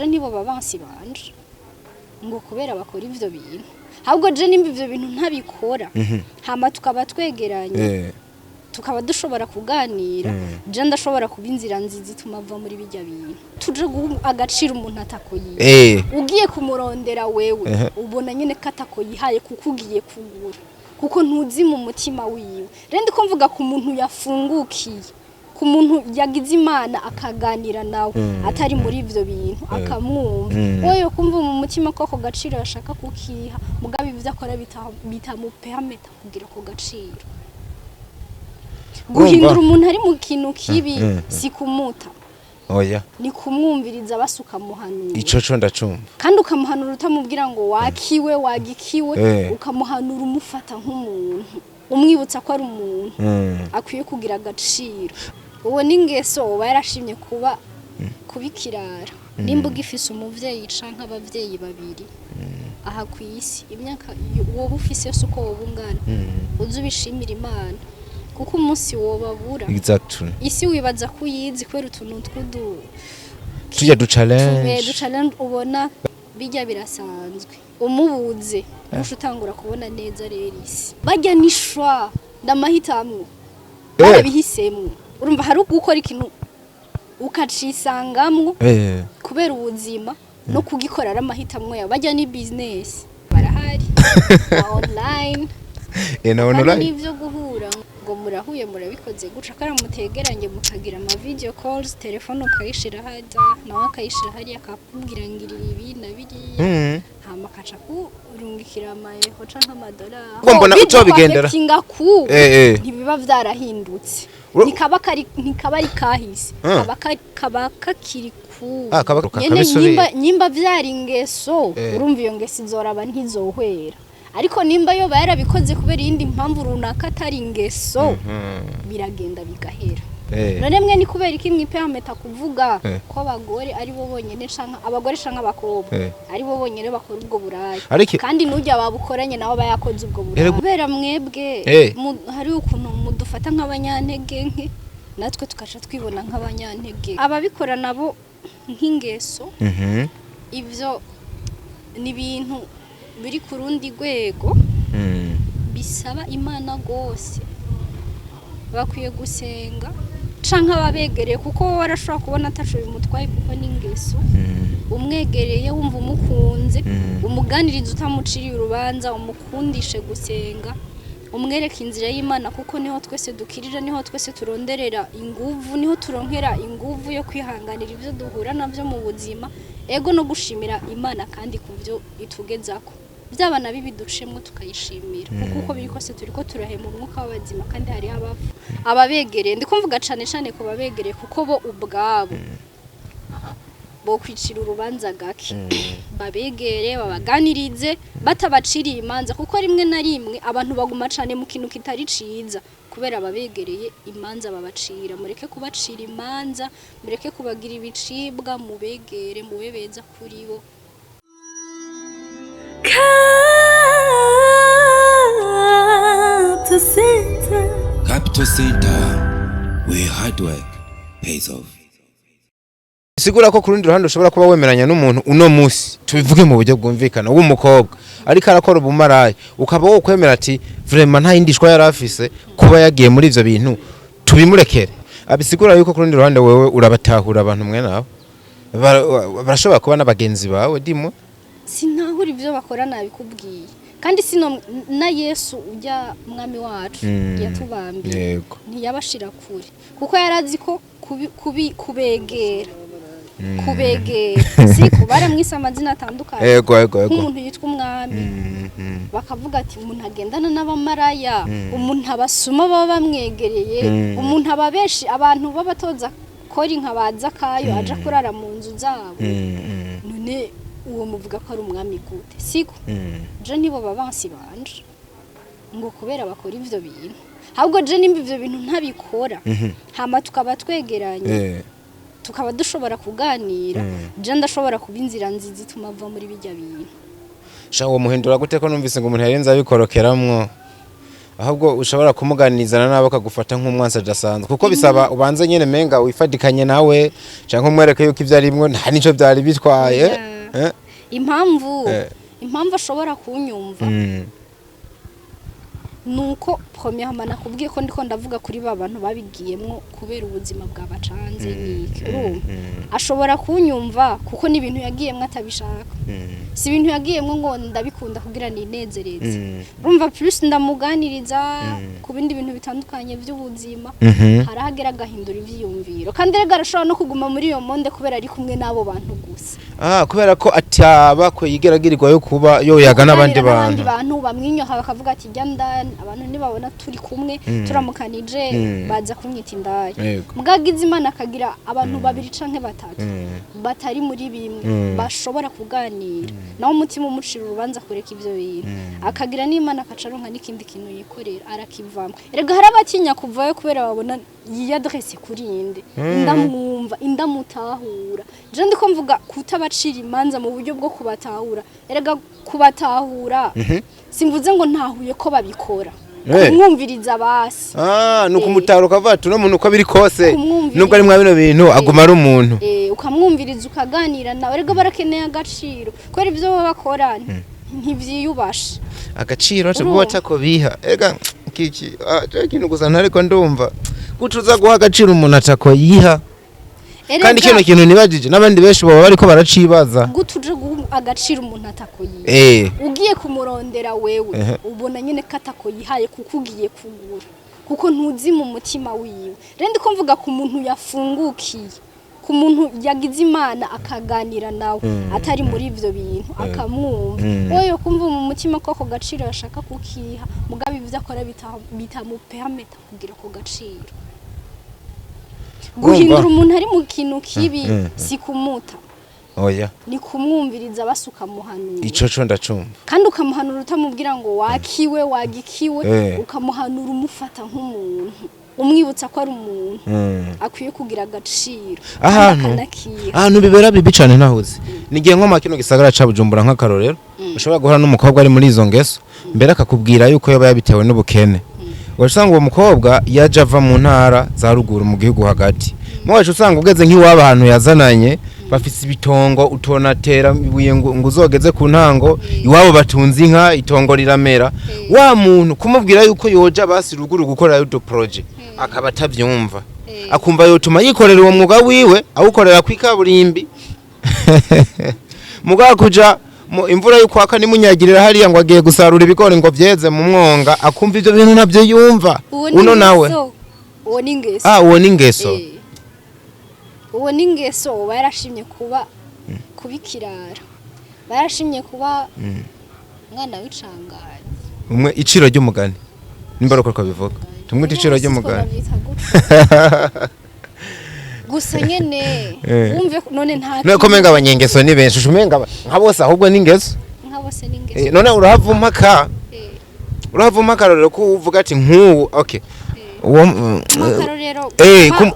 je nibo babansi banje ngo kubera bakora ivyo bintu ahubwo je nimba ivyo bintu ntabikora hama tukaba twegeranye tukaba dushobora kuganira je ndashobora kuba inzira nziza ituma ava muri bijya bintu tuje agacira umuntu atakoyiye ugiye kumurondera wewe ubona nyene katakoyihaye kuko ugiye kugura kuko ntuzi mu mutima wiwe rende ko mvuga ku muntu yafungukiye ku muntu yagize Imana akaganira nawe atari muri ivyo bintu akamwumva wowe kumva mu mutima ko gaciro yashaka kukiha mugabe ivyo akora bitamupehameta kugira ko gaciro guhindura umuntu ari mu kintu kibi si kumuta oya ni kumwumviriza basuka muhanura ico ndacumva kandi ukamuhanura utamubwira ngo wakiwe wagikiwe ukamuhanura umufata nk'umuntu umwibutsa ko ari umuntu akwiye kugira agaciro uwo ningeso uba yarashimye kuba kubikirara nimba ugifise umuvyeyi canke abavyeyi babiri aha kwisi imyaka wowe ufise yose uko wobungana uzubishimira Imana kuko umunsi wobabura exactly isi wibaza ko uyizi kwera utuntu tujya du challenge ubona bijya birasanzwe umubuze musho utangura kubona neza rero isi bajya nishwa ndamahitamwe barabihisemwe urumva hari gukora ikintu ukacisangamwe kubera ubuzima no kugikorera amahitamwe ya bajya ni business barahari online n'ivyo guhura ngo murahuye murabikoze guca kara mutegeranye mukagira ama video calls telefone ukayishira hada nawe akayishira hari akakubwira ngirira ibi na biriya hama kaca kurungikira amayeho canke amadolari ngo mbona uco bigendera ntibiba vyarahindutse nikaba ari kahise kaba kakiri ku nyimba vyari ingeso urumva iyo ngeso izoraba ntizohwera ariko nimba yo bayarabikoze kubera iyindi mpamvu runaka atari ingeso biragenda bigahera none mwe ni kubera iki mwipehameta kuvuga ko abagore ari bo bonyene canka abagore canka abakobwa ari bo bonyene bakora ubwo burayi kandi nujya babukoranye nabo bayakoze ubwo burayi kubera mwebwe hari ukuntu mudufata nk'abanyantege nke natwe tukaca twibona nk'abanyantege ababikora nabo nk'ingeso ivyo ni bintu biri ku rundi rwego bisaba Imana gose bakwiye gusenga canka ababegereye kuko warashobora kubona ataco bimutwaye kuko n'ingeso umwegereye wumva umukunze umuganiriza utamuciriye urubanza umukundishe gusenga umwereka inzira y'Imana kuko niho twese dukirira niho twese turonderera inguvu niho turonkera inguvu yo kwihanganira ivyo duhura navyo mu buzima ego no gushimira Imana kandi kuvyo itugezako byabana bibidushemwe tukayishimira kuko uko biri kose turiko turahema umwuka w'abazima kandi hari ababegereye ndiko mvuga cane ko babegereye kuko bo ubwabo bo kwicira urubanza gake babegere babaganirize batabaciriye imanza kuko rimwe na rimwe abantu baguma cane mu kintu kitari ciza kubera babegereye imanza babacira mureke kubacira imanza mureke kubagira ibicibwa mubegere mubebeza kuri bo Capital Center, where hard work pays off. Sigura ko kurundi ruhande ushobora kuba wemeranya n'umuntu uno musi tubivuge mu buryo bwumvikana w'umukobwa ariko arakora ubumaraye ukaba wo kwemera ati vraiment nta yindishwa yarafise kuba yagiye muri ivyo bintu tubimurekere abisigura yuko kurundi ruhande wewe urabatahura abantu mwe nawe barashobora kuba n'abagenzi bawe dimo sinahura ivyo bakora nabikubwiye kandi sino na Yesu ujya mwami wacu yatubambiye ntiyabashira kure kuko yarazi ko kubegera si kubara mwisa amazina atandukanye yego umuntu yitwa umwami bakavuga ati umuntu agendana n'abamaraya umuntu abasuma baba bamwegereye umuntu ababeshi abantu babatoza kori nkabaza kayo aja kurara mu nzu zabo none uwo muvuga ko ari umwami gute siko je nibo babansi banje ngo kubera bakora ivyo bintu ahubwo je nimba ivyo bintu ntabikora hama tukaba twegeranye tukaba dushobora kuganira je ndashobora kuba inzira nziza ituma ava muri bijya bintu sha uwo muhindura gute ko numvise ngo umuntu yarenza abikorokeramwo ahubwo ushobora kumuganizana nabo akagufata nk'umwansi adasanzwe kuko bisaba ubanze nyene menga wifadikanye nawe canke umwereke yuko ivyo arimwo nta nico byari bitwaye impamvu ashobora kunyumva nuko premier mana kubwiye ko ndiko ndavuga kuri babantu babigiyemwo kubera ubuzima bwabacanze niki ashobora kunyumva kuko ni ibintu yagiyemwo atabishaka si ibintu yagiyemwo ngo ndabikunda kugira ninezereze urumva plus ndamuganiriza ku bindi bintu bitandukanye by'ubuzima harahagera gahindura ivyiyumviro kandi rega arashobora no kuguma muri iyo monde kubera ari kumwe nabo bantu gusa kubera ko ataba ko yigeragirirwa yo kuba yo yaga n'abandi bantu bamwinyoha bakavuga ati jya abantu nibabona turi kumwe turamukanije baza kunyita indaya mugagize Imana akagira abantu babiri canke batatu batari muri bimwe bashobora kuganira naho umutima umucira urubanza kureka ivyo bintu akagira n'Imana akacaronka n'ikindi kintu yikorera arakivamwe erega harabatinya kuvayo kubera babona yiyadresse kuri inde ndamwumva indamutahura je ndiko mvuga kutabacira imanza mu buryo bwo kubatahura erega kubatahura simvuze ngo ntahuye ko babikora kumwumviriza basi nuko umutaro kavatu no muntu uko biri kose nubwo ari mwa bino bintu aguma ari umuntu ukamwumviriza ukaganira nawe erega barakeneye agaciro kwera ivyo bakora ntivyiyubasha agaciro cyo batako biha erega kiki kintu gusa ntariko ndumva gutuza guha agaciro umuntu atako yiha kandi kino kintu nibajije nabandi benshi baba bariko baracibaza gutuje guha agaciro umuntu atako yiha ugiye kumurondera wewe ubona nyene katako yihaye kuko ugiye kugura kuko ntuzi mu mutima wiwe rende ko mvuga ku muntu yafungukiye ku muntu yagize Imana akaganira nawe atari muri ivyo bintu akamwumva oyo kumva mu mutima ko ako gaciro yashaka kukiha mugabe ivyo akora bitamupermeta kugira ko gaciro guhindura umuntu ari mu kintu kibi si kumuta oya ni kumwumviriza basuka muhanura ico ndacumva kandi ukamuhanura utamubwira ngo wakiwe wagikiwe ukamuhanura umufata nk'umuntu umwibutsa ko ari umuntu akwiye kugira agaciro ahantu bibera bibi cyane nahuze nigiye nko makino gisagara ca Bujumbura nk'akarorero ushobora guhura n'umukobwa ari muri izo ngeso mbere akakubwira yuko yoba yabitewe n'ubukene wasanga uwo mukobwa yaje ava mu ntara za ruguru mu gihugu hagati mwaje usanga ugeze nk'iwaba ahantu yazananye bafise ibitongo utonatera ibuye ngo uzogeze ku ntango iwabo batunze inka itongo riramera wa muntu kumubwira yuko yoja basi ruguru gukora yo project akaba atavyumva akumva yotuma yikorera uwo mwuga wiwe awukorera kwikaburimbi muga kuja imvura yuko akani munyagirira hariya ngo agiye gusarura ibigori ngo vyeze mu mwonga akumva ivyo bintu navyo yumva uno nawe uwo ningeso uwo ningeso uwo ningeso barashimye kuba kubikirara barashimye kuba mwana w'icanganye umwe iciro ry'umugani nimbaroko ko bivuga tumwe iciro ry'umugani gusa nyene wumve none nta no komenga abanyengeso ni benshi umenga nka bose ahubwo ningeso none urahavuma ka urahavuma karorero ko uvuga ati nk'uwo okay uwo makarorero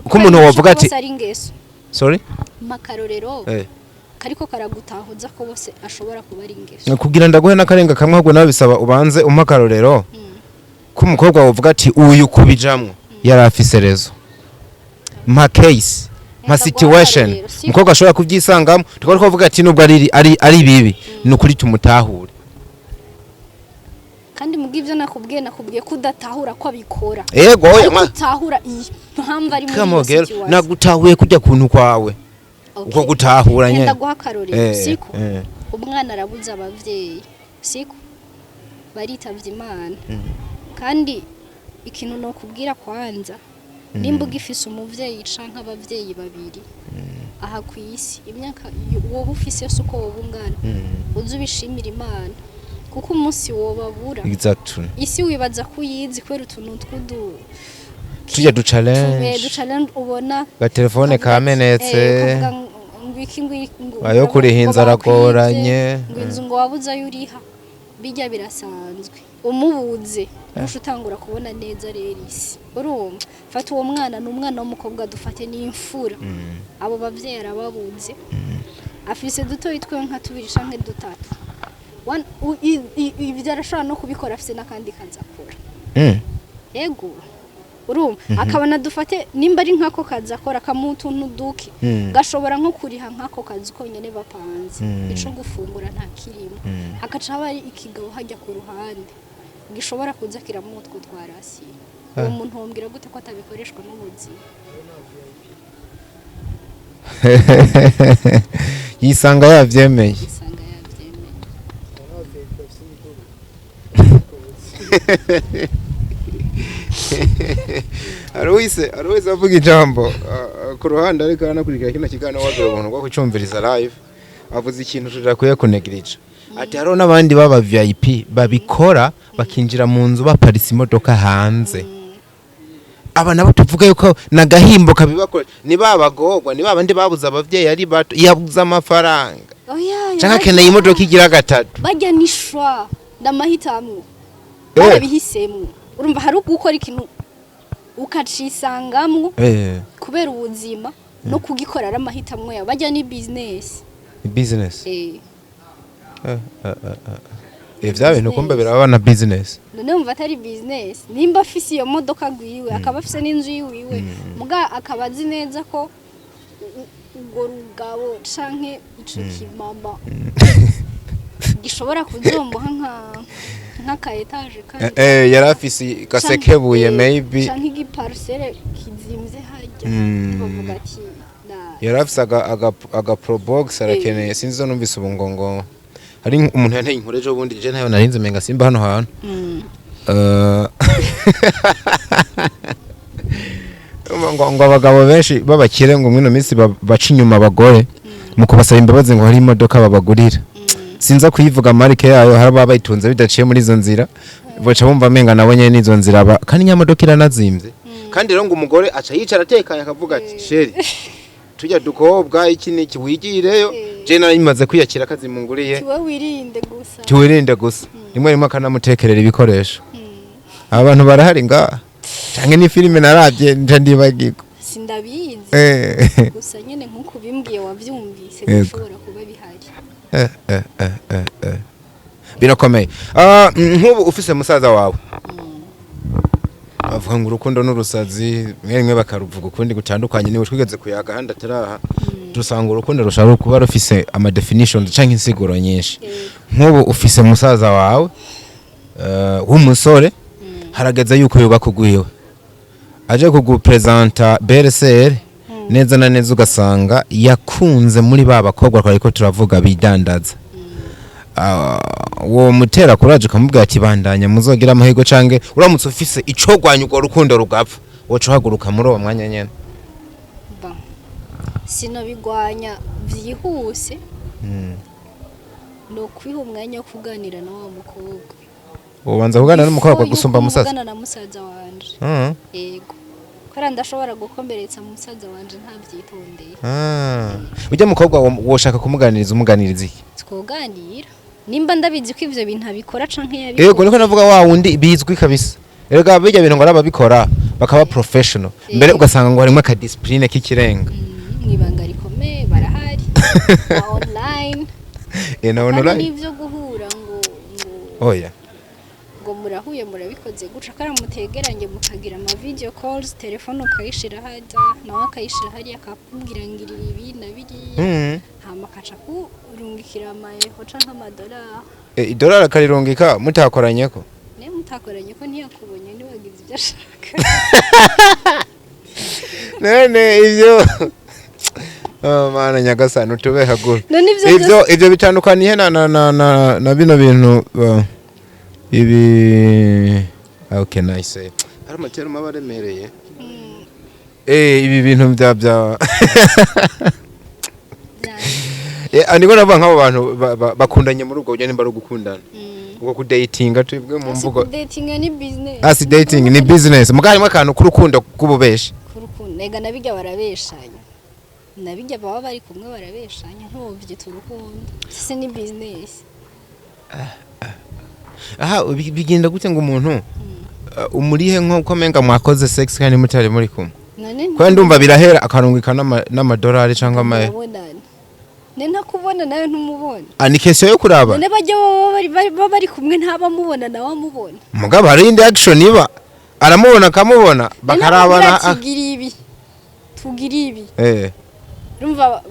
kumuntu wavuga ati sorry makarorero kariko karagutahuza ko bose ashobora kuba ari ingeso kugira ndaguhe n'akarenga kamwe ahubwo nawe bisaba ubanze umakarorero ko umukobwa wavuga ati uyu kubijamwe yari afise rezo ma case ma situation umukobwa ashobora kubyisangamo tukaba twavuga ati nubwo ari bibi nukuri tumutahure kandi mugivyo nakubwiye kudatahura ko abikora yego gutahura impamvu ari muri situation nagutahuye kujya kuntu kwawe uko gutahura nyene ndaguha karorero siko umwana arabuza abavyeyi siko baritavye Imana kandi ikintu no kubwira kwanza nimba ugifise umuvyeyi canka abavyeyi babiri aha kwisi imyaka wowe ufise yose uko wobungana uzubishimira Imana kuko umunsi wobabura exactly isi wibaza kuyizi kwera utuntu twudu tujya du challenge ubona ga telefone kamenetse ayo kuri hinza ragoranye ngwinzu ngo wabuza yuriha bijya birasanzwe umubuze ushutangura kubona neza rero isi urumva fata uwo mwana n'umwana w'umukobwa dufate n'imfura abo bavyeyi arababuze afise duto yitwe nka tubiri canke dutatu ibyo arashobora no kubikora afise n'akandi kanza akora yego urumva akabana dufate nimba ari nkako kazi akora kamuntu ntuduke gashobora nko kuriha nkako kazi konyene bapanze ico gufungura nta kirimo hakaca bari ikigabo hajya ku ruhande gishobora kuza kiramutwe twarasi uwo muntu wombwira gute ko atabikoreshwa n'ubuzima yisanga yavyemeye Aruise avuga ijambo ku ruhande ariko anakurikira kino kigano wabyo ubuntu bwo kucumviriza live avuze ikintu tujakuye kunegrija ati haro nabandi baba VIP babikora bakinjira mu nzu baparisa imodoka hanze aba nabo tuvuga yuko nagahimbo kabibakora ni babagogwa ni babandi babuza abavyeyi ari bato yabuza amafaranga cyangwa keneye imodoka igira gatatu bajya nishwa ndamahitamwe barabihisemo urumva hari gukora ikintu ukacisangamwe kubera ubuzima no kugikora ari amahitamwe bajya ni business vyabe nukumbe biraba na business none umva atari business nimba afise iyo modoka gwiwe akaba afise n'inzu yiwe muga akabazi neza ko ubwo rugabo canke ico kimama gishobora kuzomboha nka etage kandi yarafise gasekebuye maybe canke igiparcelle kizimze hajya bavuga ati yarafise aga pro box arakeneye sinzi zo numvise ubungongo hari umuntu yanteye inkuru ejo bundi je ntayo narinze menga simba hano hantu ngo abagabo benshi babakire ngo mwino minsi baca inyuma abagore mu kubasaba imbabazi ngo hari imodoka babagurira sinza kuyivuga marike yayo hari bayitunze bidaciye muri izo nzira boca bumva menga nabo nyene nizo nzira kandi nyamodoka iranazimvye kandi rero ngo umugore aca yicara atekanye akavuga ati sheri tujya dukobwa iki niki wigireyo je narimaze kwiyakira akazi munguriye tiwirinde gusa rimwe akanamutekerera ibikoresho abantu barahari nga canke ni filime naravye nje ndibagirwa sindabizi gusa nyene nkuko bimbwiye wavyumvise bishobora kuba bihari birakomeye nkubu ufise musaza wawe avuga ngo urukundo n'urusazi mwe bakaruvuga ukundi gutandukanye niwe twigeze kuyaga handi ataraha dusanga urukundo rushaka kuba rufise ama definitions canke insiguro nyinshi nkubu ufise musaza wawe w'umusore harageze yuko yoba kugwiwe aje kugupresenta BRCR neza na neza ugasanga yakunze muri ba bakobwa ariko turavuga bidandaza wo mutera kuraje kamubwira ati bandanya muzogira amahirwe cange uramutse ufise icogwanya ugo rukundo rugapfa woco haguruka muri uwo mwanya nyene sino bigwanya vyihuse no kwiha umwanya wo kuganira na wa mukobwa ubanza kuganira n'umukobwa gusumba musaza kuganira na musaza wanje yego kora ndashobora gukomberetsa musaza wanje ntavyitondeye ujya mukobwa woshaka umuganiriza iki twoganira nimba ndabizi ko ivyo bintu abikora canke yabikora yego niko navuga wa wundi bizwi kabisa erega bijya bintu ngo arababikora bakaba professional mbere ugasanga ngo harimo ka discipline k'ikirenga mwibanga rikomeye barahari online online nivyo guhura ngo oya ngo murahuye murabikoze guca karamutegeranye mukagira ama video calls telefone ukayishira haja nawe akayishira hari akakubwira ngirira ibi na biriya hama kaca kurungikira amayeho canke amadolari idolari akarirungika mutakoranyeko ne mutakoranyeko ntiyakubonye ni wagize ibyo ashaka nene ivyo mana nyagasani utube haguru ivyo bitandukaniye na bino bintu ibi how can I say hari amatero mabaremereye ibi bintu bya andiko navuga nk'abo bantu bakundanye muri ubwo buryo nimba ari gukundana ubwo kudatinga twebwe mu mvugo dating ni business dating ni business mugarimo akantu k'urukundo kububeshi k'urukundo nega nabijya barabeshanya nabijya baba bari kumwe barabeshanya ntuvyita urukundo se ni business bigenda gute ngo umuntu umurihe nko menga mwakoze sex kandi mutari muri kumwe kwa ndumva birahera akarungika n'amadolari cyangwa nena kubona nawe ntumubona ni question yo kuraba nene bajya bari kumwe ntabamubona nawe amubona mugabo hari indi action iba aramubona akamubona bakarabana tugira ibi urumva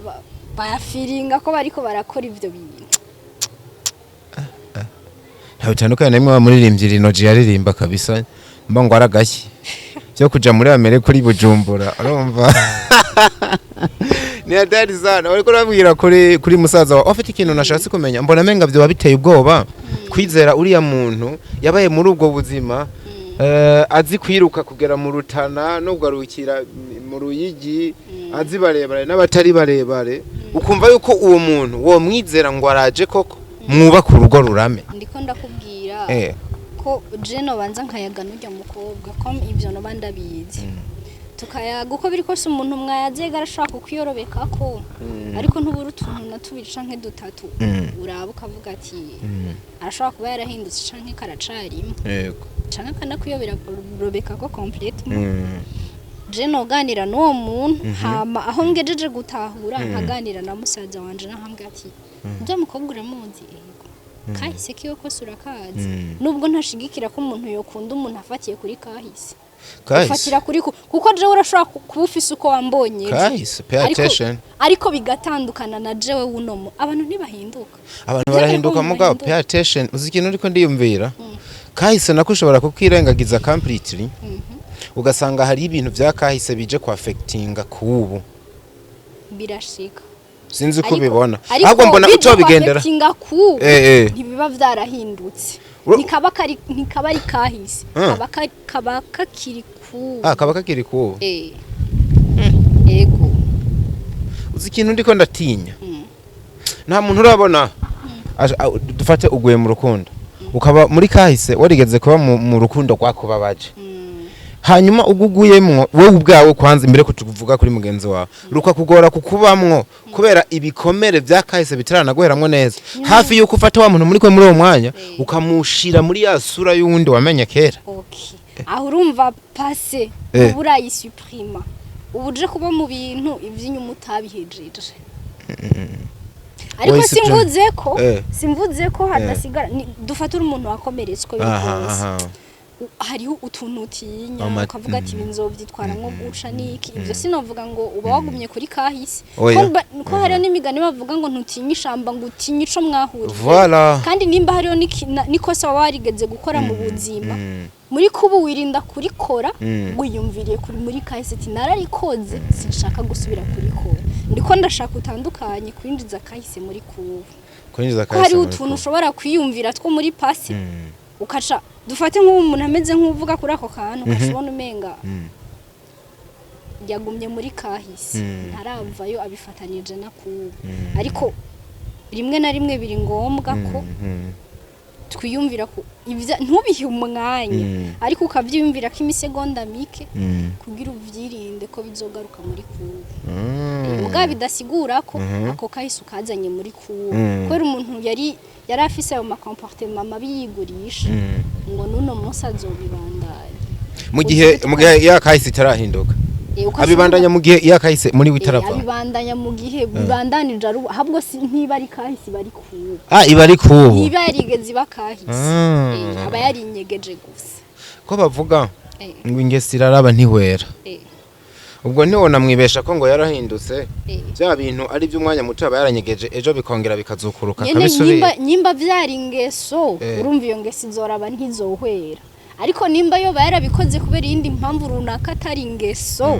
bayafiringa ko bariko barakora ivyo bintu bitandukanye namwe muririmbyi Rino yaririmba kabisa mba ngo aragashye cyo kuja muri Amerika kuri Bujumbura urumva ni adarizana bariko rabwira kuri musaza wa afite ikintu nashatse kumenya mbona menga byo babiteye ubwoba kwizera uriya muntu yabaye muri ubwo buzima azi kwiruka kugera mu rutana no garukira mu ruyigi azi barebare n'abatari barebare ukumva yuko uwo muntu wo mwizera ngo araje koko mwubaka urugo rurame ndiko ndakubwira ko Jeno banza nkayaga n'ujya mukobwa ko ivyo no bandabizi tukayaga uko biri kose umuntu mwayazega arashaka kuyorobeka ko ariko ntubura utuntu natubiri canke dutatu uraba ukavuga ati arashaka kuba yarahindutse canke karacarimo yego canke kana kuyobera robeka ko complete Jeno ganira n'uwo muntu hama aho ngejeje gutahura nkaganira na musaza wanje nahambwe ati nje mukobwa uramuzi kahise kiyo ko surakazi nubwo ntashigikira ko umuntu yokunda umuntu afatiye kuri kahise ufatira kuri kuko jewe urashaka kubufisa uko wambonye kahise pay attention ariko bigatandukana na jewe wunomo abantu ntibahinduka abantu barahinduka mugabo pay attention uzi ikintu uriko ndiyumvira kahise nako ushobora kukirengagiza completely ugasanga hari ibintu bya kahise bije ku affectinga kubu birashika sinzi ko bibona ahubwo mbona uco bigendera ntibiba vyarahindutse nikaba ari kahise kaba kakiri ku kaba kakiri ku ego uzi ikintu ndiko ndatinya nta muntu urabona dufate uguye mu rukundo ukaba muri kahise warigeze kuba mu rukundo kwakubabaje hanyuma uguguyemwo wowe ubwawe kwanza imbere ko tuvuga kuri mugenzi wawe ruka kugora kukubamwo kubera ibikomere byakahise bitaranaguheramwo neza hafi yuko ufata wa muntu muri kwe muri uwo mwanya ukamushira muri ya sura y'uwundi wamenye kera aho urumva passé urayisuprima ubuje kuba mu bintu ivy'inyuma utabihejeje ariko simvuze ko hadasigara dufata umuntu wakomeretswe bikoze hariho utuntu utinya ukavuga ati binzovyitwaramwo guca niki ivyo sinovuga ngo uba wagumye kuri kahise ko hariho n'imigani bavuga ngo ntutinye ishamba ngo utinye ico mwahuriye kandi nimba hariho nikosa waba warigeze gukora mu buzima muri kubu wirinda kurikora wiyumviriye kuri muri kahise ati nararikoze sinshaka gusubira kurikora ndiko ndashaka utandukanye kwinjiza kahise muri kubu ko hari utuntu ushobora kwiyumvira two muri pasi ukaca dufate nk'umuntu ameze nk'uvuga kuri ako kantu ukashobona umenga yagumye muri kahise ntaravayo abifatanije na kubu ariko rimwe na rimwe biri ngombwa ko twiyumvira ko ntubihe umwanya ariko ukabyiyumvira ko imisegonda mike kugira uvyirinde ko bizogaruka muri kubu mugabo bidasigura ko ako kahise ukazanye muri kubu kubera umuntu yari afise ayo comportement mabi yigurisha ngo nuno munsi azobibandanya mu gihe yakahise itarahinduka abibandanya mu gihe yakahise muri witarava abibandanya mu gihe bibandanije ahubwo ntiba ari kahise bari kubu iba ari kubu niba yarigeze bakahise aba yarinyegeje gusa ko bavuga ngo ingesi iraraba ntihwera ubwo ntiwona mwibesha ko ngo yarahindutse bya bintu ari by'umwanya muto aba yaranyegeje ejo bikongera bikazukuruka kabisubira nyimba vyari ingeso urumva iyo ngesi izoraba ntizohwera ariko nimba yo bayarabikoze kubera iyindi mpamvu runaka atari ingeso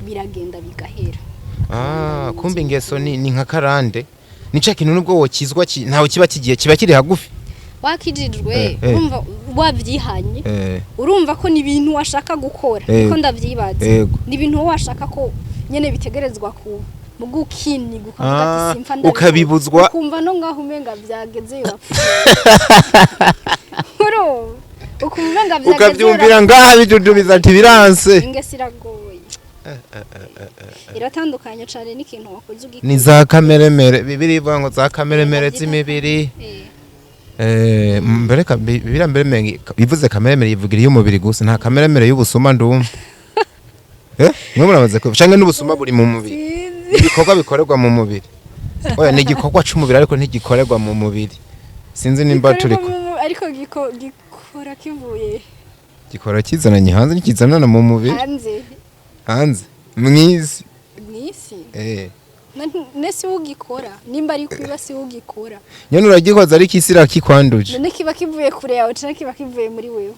biragenda bigahera kumbe ingeso ni nka karande nica kintu nubwo wokizwa ntaho kiba kigiye kiba kiri hagufi wakijijwe urumva wavyihanye urumva ko ni ibintu washaka gukora niko ndavyibaza ni ibintu washaka ko nyene bitegerezwa ku mugukini gukavuga ati simfa ndabibuzwa ukabibuzwa kumva no ngaho umenga vyageze yapfuye ukumva vyageze ukavyumvira ngaha bijudubiza ati biranse ingesi iragoye iratandukanye cyane n'ikintu wakoze ugikora ni za kameremere bibirivuga ngo za kameremere z'imibiri mbere birambere bivuze kameremere yivugira y'umubiri gusa nta kameremere y'ubusuma ndumva mwe muramaze ko canke n'ubusuma buri mu mubiri ibikorwa bikorerwa mu mubiri oya ni igikorwa c'umubiri ariko ntigikorerwa mu mubiri sinzi nimba turiko ariko gikora kivuye gikora kizananye hanze nikizanana mu mubiri hanze mwisi nese ugikora nimba ari kwibasi ugikora nyene uragikoza ari kisira kikwanduje none kiba kivuye kure yawe cyangwa kiba kivuye muri wewe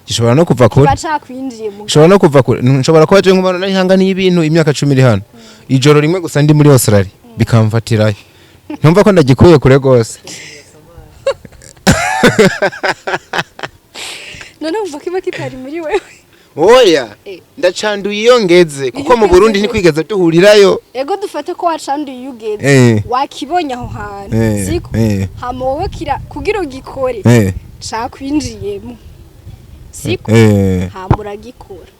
gishobora no kuva kure bacakwinjiye mu gishobora no kuva kure nshobora kuba je nk'umuntu nayihanganiye ibintu imyaka 10 iri hano ijoro rimwe gusa ndi muri Australia bikamfatirayo ntumva ko ndagikuye kure gose none umva kiba kitari muri wewe oya ndacanduye iyo ngeze kuko mu Burundi ntikwigeze duhurirayo ego dufate ko wacanduye iyo ugeze wakibonye aho hantu siko hama wowe kugira ugikore cakwinjiyemo siko hama uragikora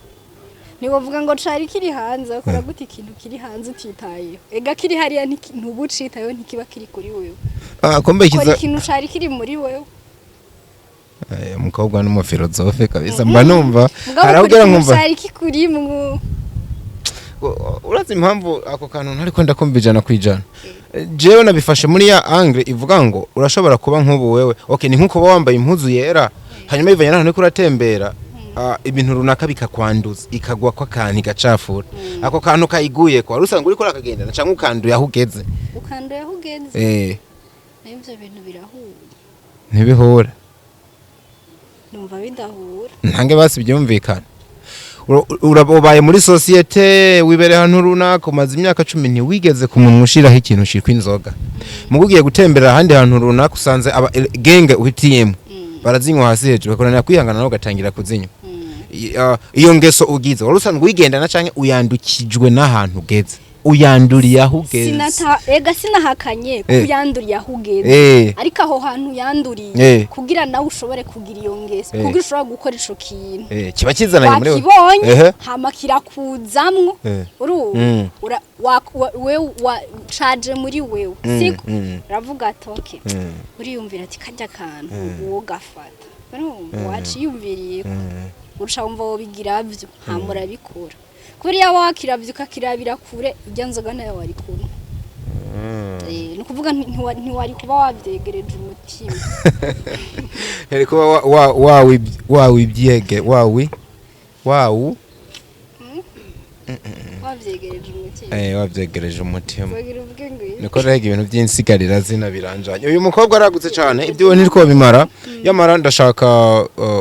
niwovuga ngo cari kiri hanze ukora gute ikintu kiri hanze utitayeho ega kiri hariya ntubucitayeho ntikiba kiri kuri wewe kombe kiza ikintu cari kiri muri wewe umukobwa n'umufilozofe kabisa mba numva arabwira nkumva cari kikurimwo urazi impamvu ako kantu ntariko ndakumva ijana kwijana jewe nabifashe muri ya angle ivuga ngo urashobora kuba nk'ubu wewe okay ni nkuko wambaye impuzu yera hanyuma bivanye naho niko uratembera ibintu runaka bikakwanduza ikagwa kwa kantu gacafura ako kantu kayiguye ko rusanga uri kora kagendana cyangwa ukanduye ahugeze n'ivyo bintu birahura ntibihura numva bidahura ntange basi byumvikana urabaye muri societe wibere hano runaka umaze imyaka 10 ntiwigeze kumumushiraho ikintu shikwa inzoga mugugiye gutembera ahandi hantu runaka usanze genge uhitiyemo barazinywa hasi hejuru bakorana kwihangana no gatangira kuzinywa iyo ngeso ugize warusanzwe wigendana canke uyandukijwe n'ahantu ugeze uyanduriye aho ugeze ega sinahakanye kuyanduriye aho ugeze ariko aho hantu yanduriye kugira nawe ushobore kugira iyo ngeso kugira ushobora gukora ico kintu kiba kizananye muri wewe hama kirakuzamwo wewe caje muri wewe siko ravuga atoke uriyumvira ati kajya kantu wowe gafata waciyumviriye urusha wumva wo bigira byo hamura bikora kuriya wakiravyuka kirabira kure ijya nzoga nayo wari kuno no kuvuga ntiwari kuba wabyegereje umutima ariko wawi ibyege wawi wabyegereje umutima niko rega ibintu by'insigarira zina biranjanye uyu mukobwa aragutse cyane ibyo ntiriko bimara yamara ndashaka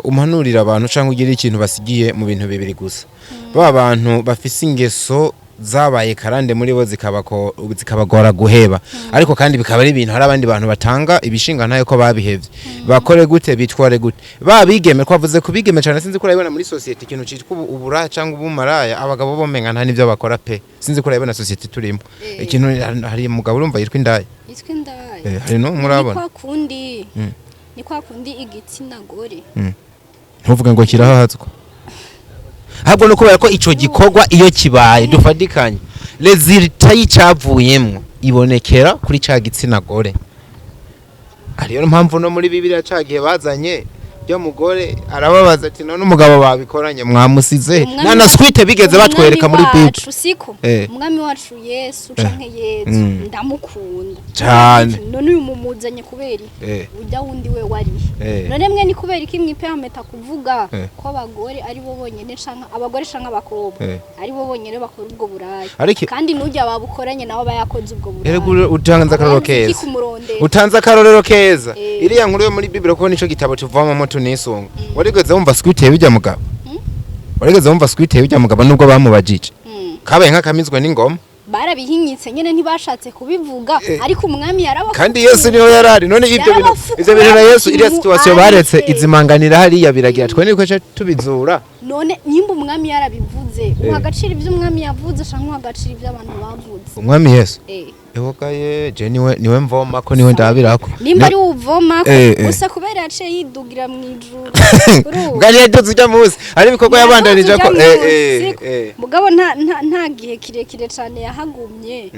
umpanurira abantu cyangwa ugira ikintu basigiye mu bintu bibiri gusa ba bantu bafise ingeso zabaye karande muri bo zikabagora guheba ariko kandi bikaba ari ibintu hari abandi bantu batanga ibishinga ntayo ko babihevye bakore gute bitware gute babigeme kwavuze kubigeme cyane sinzi ko urabibona muri society ikintu cyitwa ubura cyangwa ubumaraya abagabo bomenga nta nivyo bakora pe sinzi ko urabibona society turimo ikintu hari umugabo urumva yitwa indaya hari no murabona ni kwa kundi igitsina gore ntuvuga ngo kirahatswa ahubwo no kubera ko ico gikorwa iyo kibaye dufadikanye resultat y'icavuyemwo ibonekera kuri ca gitsina gore ariyo mpamvu no muri Bibiliya cagiye bazanye byo mugore arababaza ati none umugabo babikoranye mwamusize nana swite bigeze batwereka muri Bibiliya siko umwami wacu Yesu canke Yesu ndamukunda cyane none uyu mumuzanye kubera ujya wundi we wari none mwe ni kubera iki mwiperameta kuvuga ko abagore ari bo bonyene canke abagore canke abakobwa ari bo bonyene bakora ubwo burayi kandi nujya babukoranye nabo bayakoze ubwo burayi utanze akarorero keza utanze akarorero keza iriya nkuru yo muri Bibiliya ko nico gitabo tuvamo moto nisonga warigeze wumva skwite bijya mugabo warigeze wumva skwite bijya mugabo nubwo bamubajije kabaye nkakamizwe n'ingoma barabihinyitse nyene ntibashatse kubivuga ariko umwami yarabafuka kandi Yesu niho yarari none ivyo bintu na Yesu iriya situation baretse izimanganira hariya biragira twe niko tubizura none nimba umwami yarabivuze uhagacira ivyo umwami yavuze canke uhagacira ivyo abantu bavuze umwami Yesu ehokaye je niwe mvoma ko niwe ndabirako nimba ari uvoma ko gusa kubera yaciye yidugira mwijuru ngari yaduze ujya muzi ari ibikorwa yabandanije ko mugabo nta gihe kirekire cyane yahagumye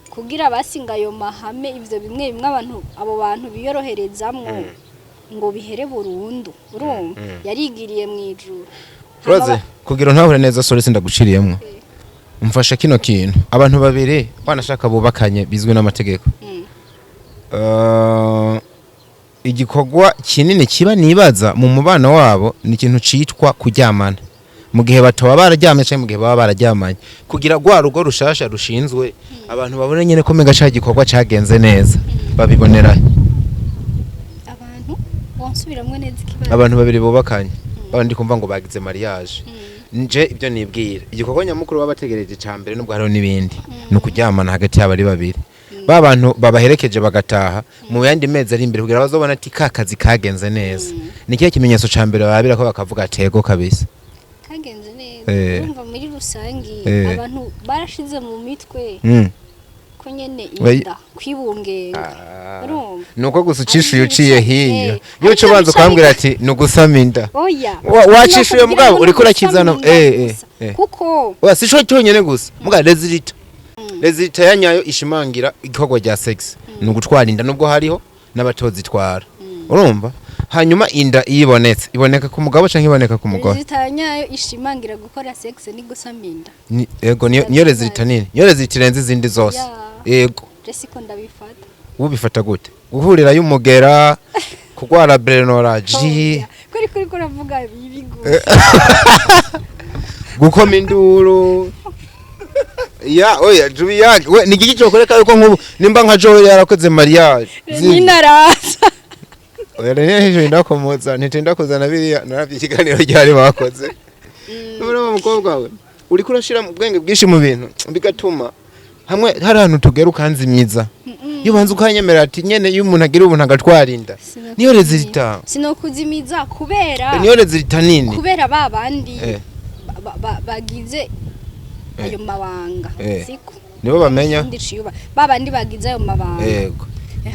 kugira basinga ayo mahame ivyo bimwe abantu abo bantu biyoroherezamwo ngo bihere burundu urumva yarigiriye mwijuru Roze kugira ntahure neza sore sindaguciriyemwo umfasha kino kintu abantu babiri banashaka bubakanye bizwe n'amategeko igikorwa kinini kiba nibaza mu mubano wabo ni ikintu citwa kuryamana mu gihe bataba bararyamye cyangwa mu gihe baba bararyamanye kugira gwa rugo rushasha rushinzwe abantu babone nyene ko mega ca gikorwa cagenze neza babibonera abantu bonsubiramwe neza ikibazo abantu babiri bubakanye bandi kumva ngo bagize mariage nje ibyo nibwira igikorwa nyamukuru babategereje cyambere nubwo hariho nibindi no kuryamana hagati y'abari babiri babantu babaherekeje bagataha mu yandi mezi ari imbere kugira bazobona ati kakazi kagenze neza nikiye kimenyetso cyambere babira ko bakavuga atego kabisa kagenze neza urumva muri rusangi abantu barashize mu mitwe ko nyene inda kwibungenga urumva nuko gusa ucishuye uciye hiyo yo cyo banza kwambwira ati nugusama inda oya wacishuye mugabo uriko urakizana kuko wasisho cyonyene gusa mugabo rezita yanyayo ishimangira igikorwa rya sex nugutwara inda nubwo hariho n'abatozitwara urumva hanyuma inda ibonetse iboneka ku mugabo canke iboneka ku mugore rezita yanyayo ishimangira gukora sex ni gusama inda yego niyo rezita nini niyo rezita irenze izindi zose yego Jessica ndabifata ubifata gute guhurira y'umugera kugwara brenoraji kuri kuravuga ibigo gukoma induru oya Julian we ni giki cyokoreka yuko nkubu nimba nka Joe yarakoze mariage ninaraza oya rero ndakomoza nitenda kuzana biriya naravyikiganiro ryari bakoze nubwo mukobwa we uri kurashira mu bwenge bwishi mu bintu bigatuma hamwe hari ahantu tugera ukanzimiza iyo banze ukanyemera ati nyene iyo umuntu agira ubuntu agatwara inda niyo rezita sinokuzimiza kubera niyo rezita nini kubera babandi bagize ayo mabanga siko nibo bamenya babandi bagize ayo mabanga yego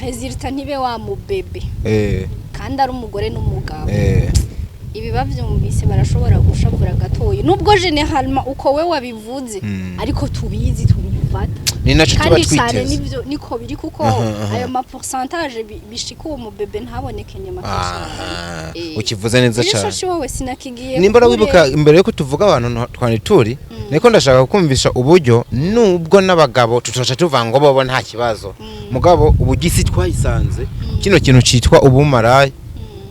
rezita ntibe wa mubebe kandi ari umugore n'umugabo ibi bavyumvise barashobora gushavura gatoyi nubwo generalement uko we wabivuze ariko tubizi tubifata ni naco tuba twiteze kandi nivyo niko biri kuko ayo ma pourcentage bishika uwo mubebe ntaboneke nyama ukivuze neza cyane nisho wowe sinakigiye nimbara wibuka imbere yuko tuvuga abantu twani turi niko ndashaka kumvisha uburyo nubwo n'abagabo tutosha tuvango bobo nta kibazo mugabo ubugisi twayisanze kino kintu citwa ubumaraye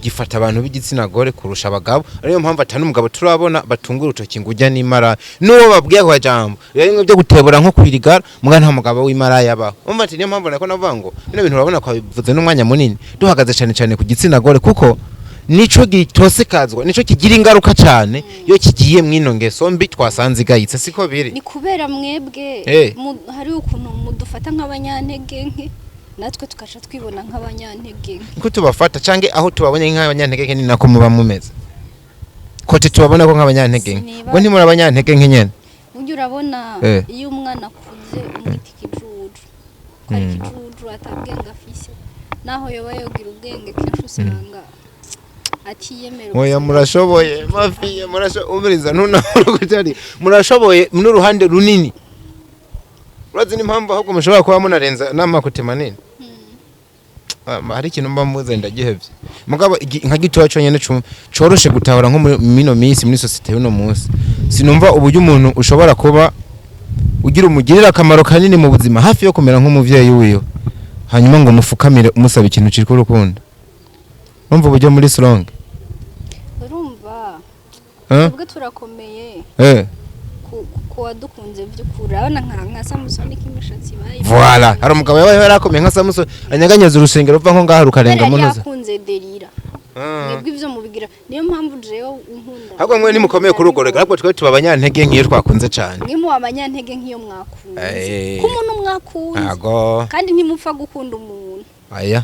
gifata abantu b'igitsina gore kurusha abagabo ariyo mpamvu atanu umugabo turabona batungura utoki ngujya n'imara nuwo babwiye kwa jambo rero byo gutebura nko kwirigara muga nta mugabo w'imara yabaho umva ati niyo mpamvu nako navango bino bintu urabona kwa bivuze n'umwanya munini duhagaze cyane ku gitsina gore kuko nico gitosekazwa nico kigira ingaruka cyane yo kigiye mwino ngeso mbi twasanze igayitse siko biri ni kubera mwebwe hari ukuntu mudufata nk'abanyantege nke natwe tukaca twibona nk'abanyantege nko tubafata cange aho tubabonye nk'abanyantege ni nako muba mumeze kote tubabona ko nk'abanyantege ngo nti muri abanyantege nyene ujye urabona iyo umwana akuze umwita ikijuju kwari ikijuju atabwenga afise naho yoba yogira ubwenge kenshi usanga atiyemera oya murashoboye mafiye murashoboye ntunahurugutari murashoboye n'uruhande runini urazi n'impamvu ahubwo mushobora kuba munarenza n'amakote manini hari ikintu mba muze ndagihevye mugabo nka gitoya cyo nyene coroshe gutahura nko mino minsi muri societe y'uno munsi sinumva uburyo umuntu ushobora kuba ugira umugirira akamaro kanini mu buzima hafi yo kumera nk'umuvyeyi wiyo hanyuma ngo mufukamire umusaba ikintu ciriko urukundo umva uburyo muri strong urumva ubwo turakomeye kuwa dukunze by'ukuri abana nka Samusoni kimishatsi bayi voilà hari umugabo yabaye yarakomeye nka Samusoni anyaganyeza urusengero uva nko ngaha rukarenga munoza yakunze derira nibwo ivyo mubigira niyo mpamvu jeyo unkunda ahubwo mwe nimukomeye kuri urwo rega ahubwo twe tuba abanyantege nk'iyo twakunze cyane mwe abanyantege nk'iyo mwakunze ku muntu mwakunze kandi ntimupfa gukunda umuntu aya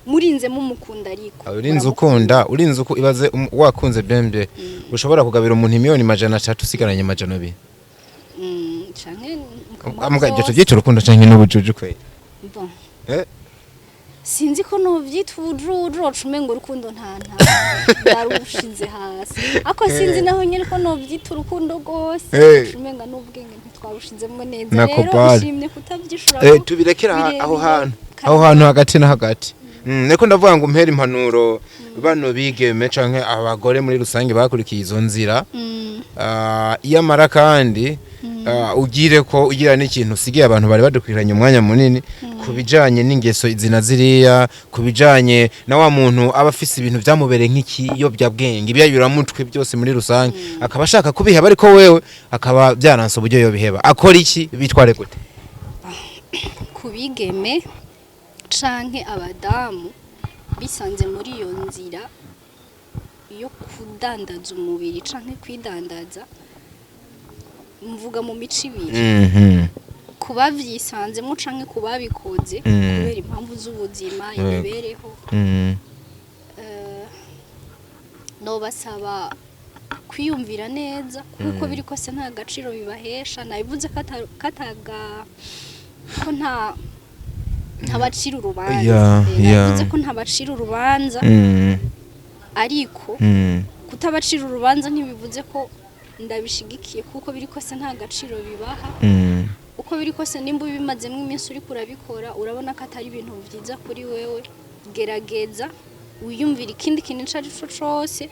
murinze mumukunda ariko urinze ukunda urinze uko ibaze wakunze bembe ushobora kugabira umuntu miliyoni 300 usigaranye 200 canke mukamwa ibyo tubyita urukundo canke n'ubujuju kwe bon sinzi ko no byita ubujuju umengo urukundo nta darushize hasi ako sinzi naho nyene ko no byita urukundo gose umenga n'ubwenge ntitwarushizemo neza rero ushimye kutabyishura tubirekera aho hantu hagati na hagati Neko ndavuga ngo umpera impanuro bano bigeme canke abagore muri rusange bakurikiye izo nzira iyamara kandi ugire ko ugira n'ikintu usigiye abantu bari badukwiranye umwanya munini kubijanye n'ingeso izina ziriya kubijanye na wa muntu aba afise ibintu byamubereye nk'ikiyobya bwenge ibyayura mutwe byose muri rusange akaba ashaka kubiheba ariko wewe akaba byaranse uburyo yo biheba akora iki bitware gute kubigeme canke abadamu bisanze muri iyo nzira yo kudandaza umubiri canke kwidandaza mvuga mu mico ibiri kubavyisanzemo canke kubabikoze kubera impamvu z'ubuzima imibereho no basaba kwiyumvira neza kuko biri kose nta gaciro bibahesha nabivuze kataga ko nta bacira urubanza navuze ko nta bacira urubanza ariko kutabacira urubanza ntibivuze ko ndabishigikiye kuko biri kose nta gaciro bibaha uko biri kose nimba bimazemo iminsi uri kurabikora urabona ko atari ibintu byiza kuri wewe gerageza wiyumvira ikindi kintu cari cyo cyose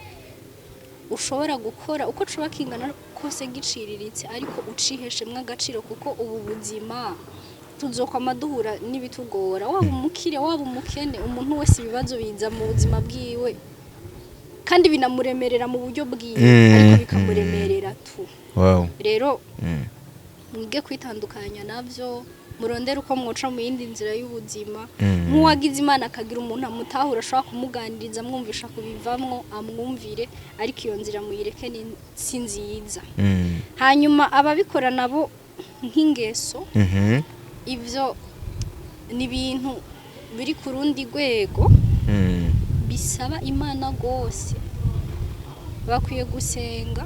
ushobora gukora uko coba kingana kose giciriritse ariko uciheshemwe agaciro kuko ubu buzima tuzokwama duhura n'ibitugora waba umukire waba umukene umuntu wese ibibazo biza mu buzima bwiwe kandi binamuremerera mu buryo bwiwe ariko bikamuremerera tu rero mwige kwitandukanya navyo murondera uko mwoca mu yindi nzira y'ubuzima nk'uwagize Imana akagira umuntu amutahura ashobora kumuganiriza mwumvisha kubivamwo amwumvire ariko iyo nzira muyireke si nziza hanyuma ababikora nabo nk'ingeso ivyo ni ibintu biri ku rundi rwego bisaba Imana gose bakwiye gusenga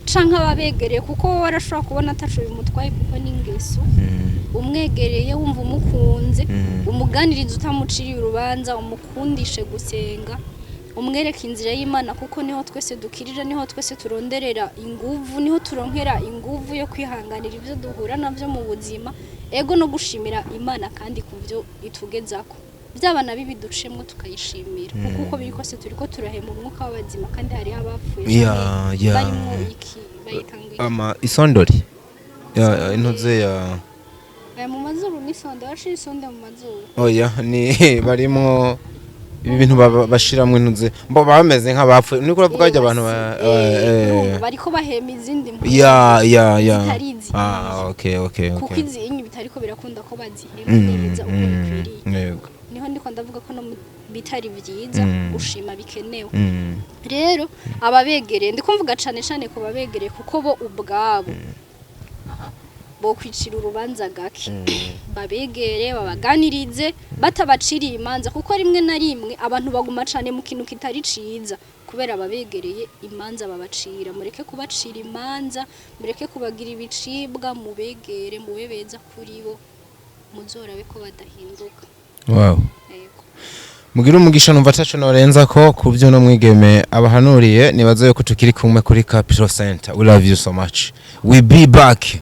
canke ababegereye kuko warashobora kubona ataco bimutwaye kuko n'ingeso umwegereye wumva umukunze umuganiriza utamuciriye urubanza umukundishe gusenga umwereka inzira y'Imana kuko niho twese dukirira niho twese turonderera inguvu niho turonkera inguvu yo kwihanganira ivyo duhura navyo mu buzima ego no gushimira Imana kandi kuvyo itugezako byabana bibi ducemwe tukayishimira kuko biri kose turiko turahema umwuka w'abazima kandi hari abapfuye barimo iki bayitanguye isondori intuze ya mu mazuru ni sonda washi sonda mu mazuru oya ni barimo ibi bintu bashiramwe intuze mbo bameze nk'abapfuye niko uravuga ajya abantu bariko bahema izindi okay kuko izinyi bitariko birakunda ko bazihema neza uko bikwiriye niho ndiko ndavuga ko no bitari byiza ushima bikenewe rero ababegereye ndikumvuga cane ko babegereye kuko bo ubwabo bo kwicira urubanza gake babegere babaganirize batabaciriye imanza kuko rimwe na rimwe abantu baguma cane mu kintu kitari ciza kubera babegereye imanza babacira mureke kubacira imanza mureke kubagira ibicibwa mubegere mubebeza kuri bo muzorabe ko badahinduka mugira umugisha numva tacho norenza ko kubyo no mwigeme abahanuriye nibaze yo kutukiri kumwe kuri Capital Center. We love you so much. We be back.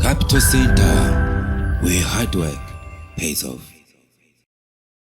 Capital Center, where hard work pays off.